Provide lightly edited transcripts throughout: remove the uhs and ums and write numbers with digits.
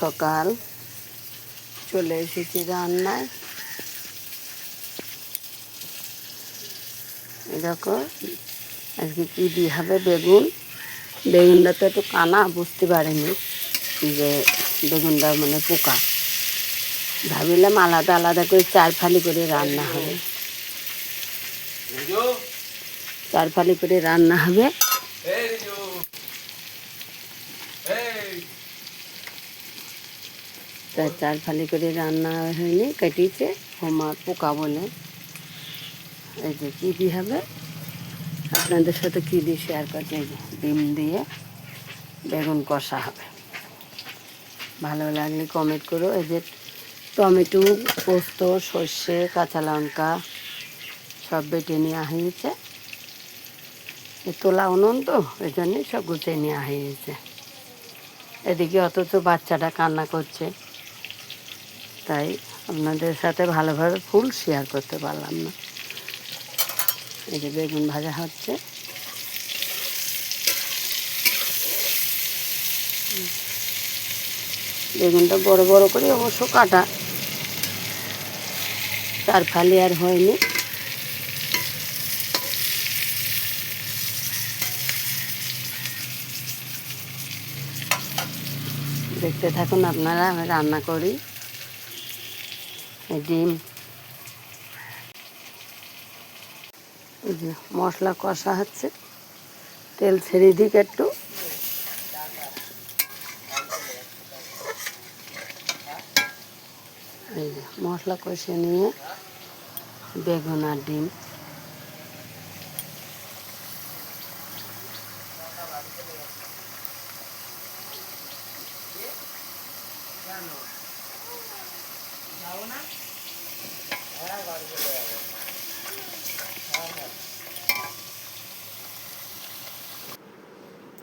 সকাল, চলে এসেছি রান্নায়। দেখো আজকে কী দিয়ে হবে, বেগুনটা তো একটু কানা, বুঝতে পারিনি যে বেগুনটা মানে পোকা। ভাবিলাম আলাদা আলাদা করে 4 ফালি করে রান্না হবে, 4 ফালি করে রান্না হবে। তাই 4 ফালি করে রান্না হয়নি, কেটেছে হোমা পোকা বলে। এই যে কী দিয়ে হবে, আপনাদের সাথে কী দিয়ে শেয়ার করছি। এই যে ডিম দিয়ে বেগুন কষা হবে। ভালো লাগলে কমেন্ট করো। এই যে টমেটো, পোস্ত, সর্ষে, কাঁচা লঙ্কা সব বেটে নেওয়া হয়েছে। তোলা উনুন তো, ওই জন্যে সব গুছিয়ে নেওয়া হয়েছে। এদিকে অথচ বাচ্চাটা কান্না করছে, তাই আপনাদের সাথে ভালোভাবে ফুল শেয়ার করতে পারলাম না। এই যে বেগুন ভাজা হচ্ছে। বেগুনটা বড় বড় করে অবশ্য কাটা, 4 ফালি আর হয়নি। দেখতে থাকুন আপনারা, আমি রান্না করি। ডিম, এই যে মশলা কষা হচ্ছে, তেল ছেড়ে দিক একটু। এই যে মশলা কষে নিয়ে বেগুন আর ডিম,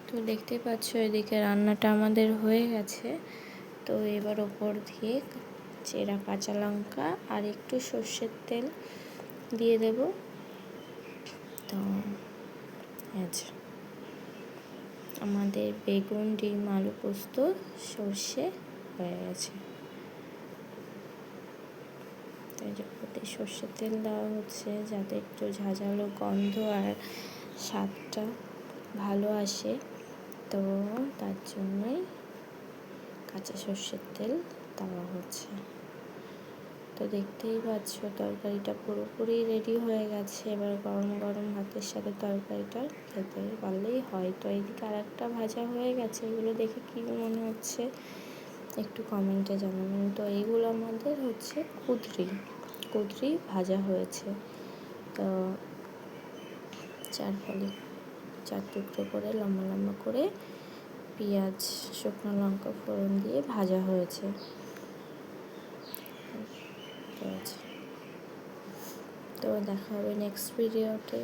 তো দেখতে পাচ্ছ এদিকে রান্নাটা আমাদের হয়ে গেছে। তো এবার ওপর দিয়ে চেরা কাঁচা লঙ্কা আর একটু সর্ষের তেল দিয়ে দেব। তো আমাদের বেগুন, ডিম, আলু পোস্ত, সর্ষে হয়ে গেছে। তাই ওতে সর্ষের তেল দেওয়া হচ্ছে যাতে একটু ঝাঁঝালো গন্ধ আর স্বাদটা ভালো আসে। তো তার জন্যই কাঁচা সর্ষের তেল দেওয়া হচ্ছে। তো দেখতেই পাচ্ছ তরকারিটা পুরোপুরি রেডি হয়ে গেছে। এবার গরম গরম ভাতের সাথে তরকারিটা খেতে পারলেই হয়। তো এইদিকে আর একটা ভাজা হয়ে গেছে, এগুলো দেখে কী মনে হচ্ছে একটু কমেন্টে জানাবেন। তো এইগুলো আমাদের হচ্ছে কুঁদরি ভাজা হয়েছে। তো 4 টুকরো করে লম্বা লম্বা করে পেঁয়াজ, শুকনো লঙ্কা ফোড়ন দিয়ে ভাজা হয়েছে। তো দেখা হবে নেক্সট ভিডিওতে।